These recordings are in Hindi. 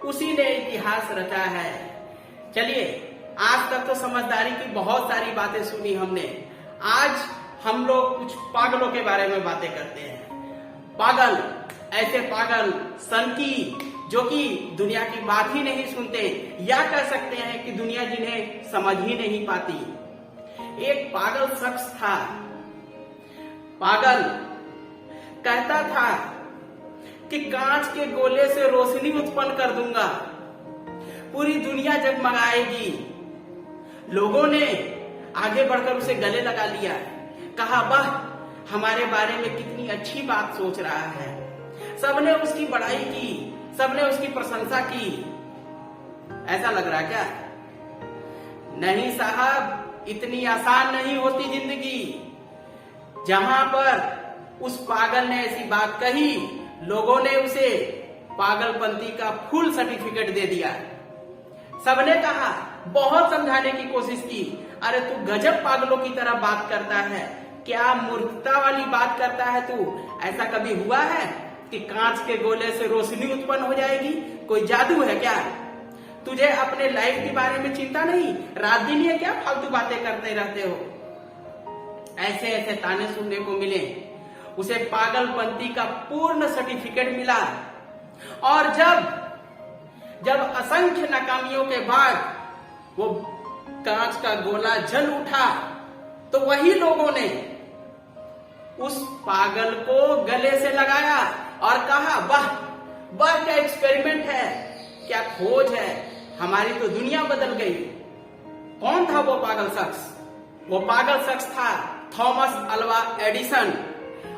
उसी ने इतिहास रचा है। चलिए, आज तक तो समझदारी की बहुत सारी बातें सुनी हमने। आज हम लोग कुछ पागलों के बारे में बातें करते हैं। पागल, ऐसे पागल सनकी जो कि दुनिया की बात ही नहीं सुनते, या कह सकते हैं कि दुनिया जिन्हें समझ ही नहीं पाती। एक पागल शख्स था। पागल कहता था कि कांच के गोले से रोशनी उत्पन्न कर दूंगा, पूरी दुनिया जगमगाएगी। लोगों ने आगे बढ़कर उसे गले लगा लिया, कहा वाह, हमारे बारे में कितनी अच्छी बात सोच रहा है। सबने उसकी बड़ाई की, सबने उसकी प्रशंसा की। ऐसा लग रहा क्या? नहीं साहब, इतनी आसान नहीं होती जिंदगी। जहां पर उस पागल ने ऐसी बात कही, लोगों ने उसे पागलपंती का फुल सर्टिफिकेट दे दिया। सबने कहा, बहुत समझाने की कोशिश की, अरे तू गजब पागलों की तरह बात करता है, क्या मूर्खता वाली बात करता है तू। ऐसा कभी हुआ है कि कांच के गोले से रोशनी उत्पन्न हो जाएगी? कोई जादू है क्या? तुझे अपने लाइफ के बारे में चिंता नहीं? रात दिन ये क्या फालतू बातें करते रहते हो? ऐसे ऐसे ताने सुनने को मिले। उसे पागलपंती का पूर्ण सर्टिफिकेट मिला। और जब असंख्य नाकामियों के बाद वो कांच का गोला जल उठा, तो वही लोगों ने उस पागल को गले से लगाया और कहा, वाह वाह, क्या एक्सपेरिमेंट है, क्या खोज है, हमारी तो दुनिया बदल गई। कौन था वो पागल शख्स? वो पागल शख्स था थॉमस अल्वा एडिसन।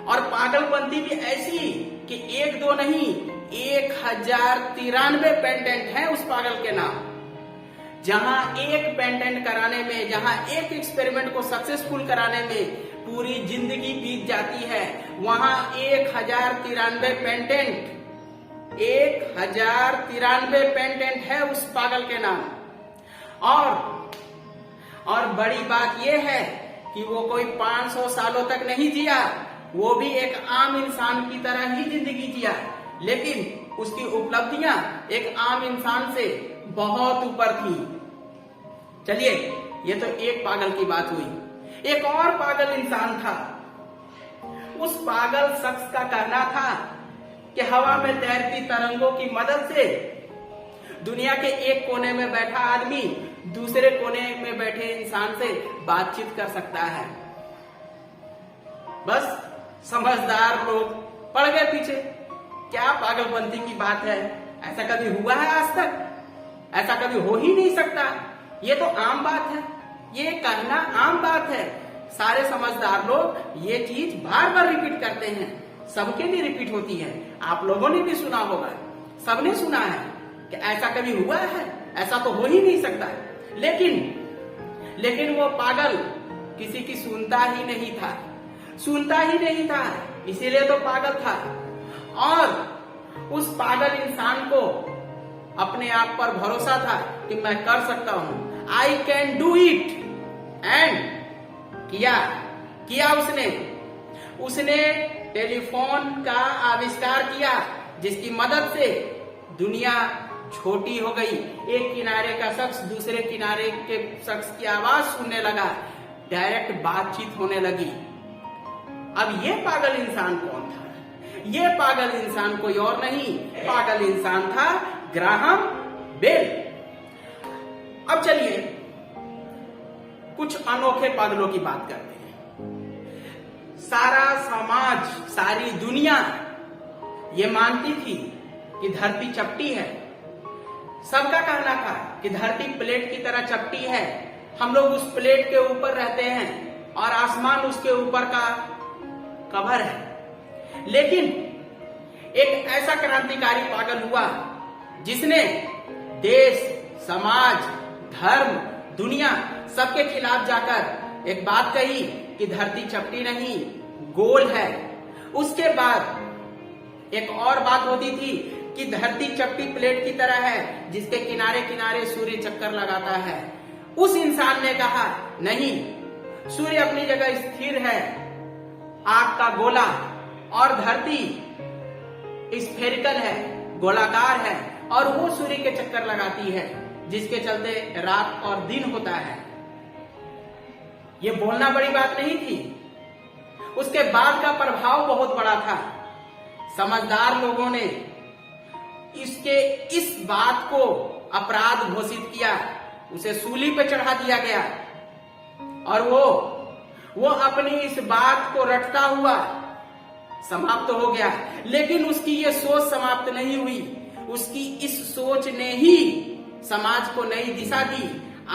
और पागलपंती भी ऐसी कि एक दो नहीं, 1093 पेटेंट है उस पागल के नाम। जहां एक पेटेंट कराने में, जहां एक एक्सपेरिमेंट को सक्सेसफुल कराने में पूरी जिंदगी बीत जाती है, वहां 1093 पेटेंट, 1093 पेटेंट है उस पागल के नाम। और बड़ी बात यह है कि वो कोई 500 सालों तक नहीं जिया, वो भी एक आम इंसान की तरह ही जिंदगी जिया, लेकिन उसकी उपलब्धियां एक आम इंसान से बहुत ऊपर थी। चलिए, ये तो एक पागल की बात हुई। एक और पागल इंसान था। उस पागल शख्स का कहना था कि हवा में तैरती तरंगों की मदद से दुनिया के एक कोने में बैठा आदमी दूसरे कोने में बैठे इंसान से बातचीत कर सकता है। बस समझदार लोग पड़ गए पीछे। क्या पागलपंती की बात है? ऐसा कभी हुआ है आज तक? ऐसा कभी हो ही नहीं सकता। ये तो आम बात है, ये कहना आम बात है। सारे समझदार लोग ये चीज बार बार रिपीट करते हैं, सबके लिए रिपीट होती है। आप लोगों ने भी सुना होगा, सबने सुना है कि ऐसा कभी हुआ है, ऐसा तो हो ही नहीं सकता। लेकिन वो पागल किसी की सुनता ही नहीं था, इसीलिए तो पागल था। और उस पागल इंसान को अपने आप पर भरोसा था कि मैं कर सकता हूं, I can do it. And किया उसने टेलीफोन का आविष्कार किया, जिसकी मदद से दुनिया छोटी हो गई। एक किनारे का शख्स दूसरे किनारे के शख्स की आवाज सुनने लगा, डायरेक्ट बातचीत होने लगी। अब ये पागल इंसान कौन था? ये पागल इंसान कोई और नहीं, पागल इंसान था ग्राहम बेल। अब चलिए कुछ अनोखे पागलों की बात करते हैं। सारा समाज, सारी दुनिया ये मानती थी कि धरती चपटी है। सबका कहना था कि धरती प्लेट की तरह चपटी है, हम लोग उस प्लेट के ऊपर रहते हैं और आसमान उसके ऊपर का कवर है। लेकिन एक ऐसा क्रांतिकारी पागल हुआ जिसने देश, समाज, धर्म, दुनिया सबके खिलाफ जाकर एक बात कही कि धरती चपटी नहीं, गोल है। उसके बाद एक और बात होती थी कि धरती चपटी प्लेट की तरह है जिसके किनारे किनारे सूर्य चक्कर लगाता है। उस इंसान ने कहा, नहीं, सूर्य अपनी जगह स्थिर है, आग का गोला, और धरती स्फेरिकल है, गोलाकार है, और वो सूर्य के चक्कर लगाती है, जिसके चलते रात और दिन होता है। ये बोलना बड़ी बात नहीं थी, उसके बाद का प्रभाव बहुत बड़ा था। समझदार लोगों ने इस बात को अपराध घोषित किया, उसे सूली पे चढ़ा दिया गया और वो अपनी इस बात को रटता हुआ समाप्त हो गया। लेकिन उसकी ये सोच समाप्त नहीं हुई, उसकी इस सोच ने ही समाज को नई दिशा दी।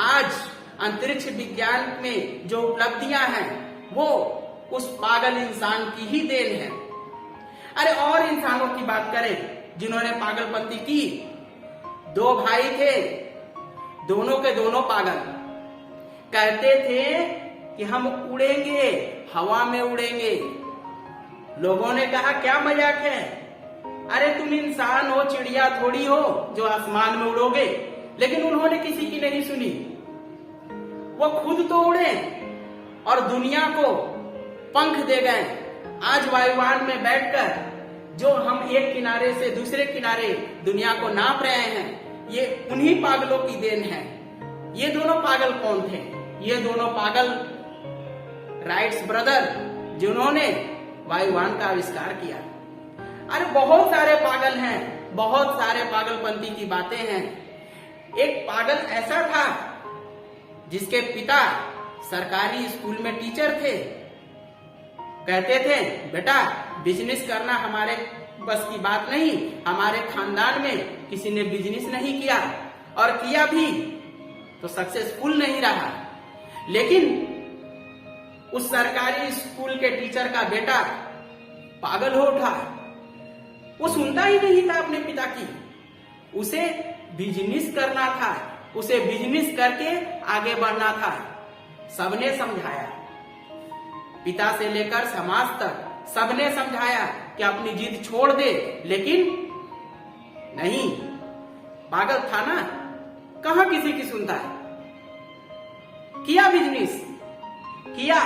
आज अंतरिक्ष विज्ञान में जो उपलब्धियां हैं वो उस पागल इंसान की ही देन है। अरे और इंसानों की बात करें जिन्होंने पागलपंती की। 2 भाई थे, दोनों के दोनों पागल, कहते थे कि हम उड़ेंगे, हवा में उड़ेंगे। लोगों ने कहा क्या मजाक है, अरे तुम इंसान हो, चिड़िया थोड़ी हो जो आसमान में उड़ोगे। लेकिन उन्होंने किसी की नहीं सुनी, वो खुद तो उड़े और दुनिया को पंख दे गए। आज वायुयान में बैठकर जो हम एक किनारे से दूसरे किनारे दुनिया को नाप रहे हैं, ये उन्हीं पागलों की देन है। ये दोनों पागल कौन थे? ये दोनों पागल राइट्स ब्रदर, जिन्होंने वायुयान का आविष्कार किया। अरे बहुत सारे पागल हैं, बहुत सारे पागलपंती की बातें हैं। एक पागल ऐसा था जिसके पिता सरकारी स्कूल में टीचर थे। कहते थे बेटा बिजनेस करना हमारे बस की बात नहीं, हमारे खानदान में किसी ने बिजनेस नहीं किया और किया भी तो सक्सेसफुल नहीं रहा। लेकिन उस सरकारी स्कूल के टीचर का बेटा पागल हो उठा, वो सुनता ही नहीं था अपने पिता की। उसे बिजनेस करना था, उसे बिजनेस करके आगे बढ़ना था। सबने समझाया, पिता से लेकर समाज तक सबने समझाया कि अपनी जिद छोड़ दे, लेकिन नहीं, पागल था ना, कहां किसी की सुनता है। किया बिजनेस किया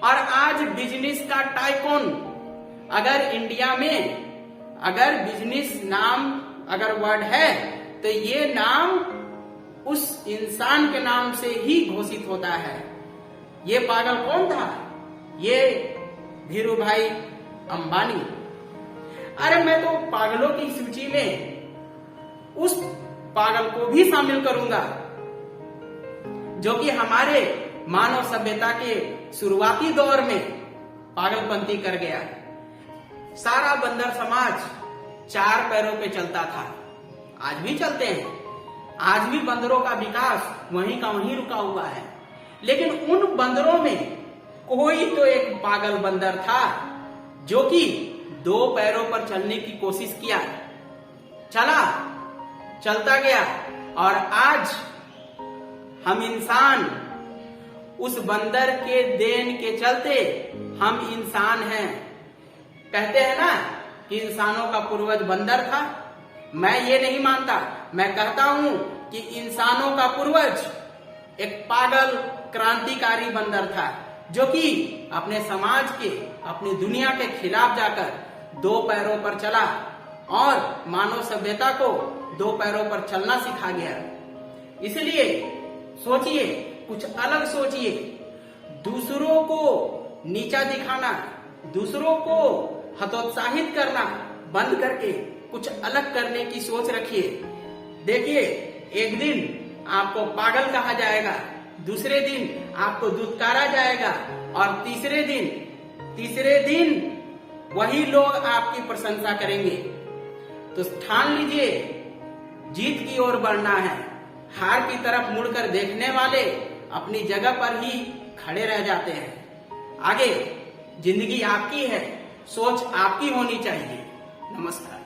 और आज बिजनेस का टाइकून। अगर इंडिया में अगर बिजनेस नाम अगर वर्ड है तो ये नाम उस इंसान के नाम से ही घोषित होता है। ये पागल कौन था? ये धीरू भाई अंबानी। अरे मैं तो पागलों की सूची में उस पागल को भी शामिल करूंगा जो कि हमारे मानव सभ्यता के शुरुआती दौर में पागलपंती कर गया। सारा बंदर समाज 4 पैरों पे चलता था, आज भी चलते हैं। आज भी बंदरों का विकास वहीं का वहीं रुका हुआ है। लेकिन उन बंदरों में कोई तो एक पागल बंदर था जो कि 2 पैरों पर चलने की कोशिश किया, चलता गया और आज हम इंसान उस बंदर के देन के चलते हम इंसान हैं। कहते हैं ना कि इंसानों का पूर्वज बंदर था। मैं ये नहीं मानता, मैं कहता हूं कि इंसानों का पूर्वज एक पागल क्रांतिकारी बंदर था जो कि अपने समाज के, अपनी दुनिया के खिलाफ जाकर 2 पैरों पर चला और मानव सभ्यता को 2 पैरों पर चलना सिखा गया। इसलिए सोचिए, कुछ अलग सोचिए। दूसरों को नीचा दिखाना, दूसरों को हतोत्साहित करना बंद करके कुछ अलग करने की सोच रखिए। देखिए, एक दिन आपको पागल कहा जाएगा, दूसरे दिन आपको दुत्कारा जाएगा और तीसरे दिन वही लोग आपकी प्रशंसा करेंगे। तो ठान लीजिए, जीत की ओर बढ़ना है। हार की तरफ मुड़कर देखने वाले अपनी जगह पर ही खड़े रह जाते हैं। आगे जिंदगी आपकी है, सोच आपकी होनी चाहिए। नमस्कार।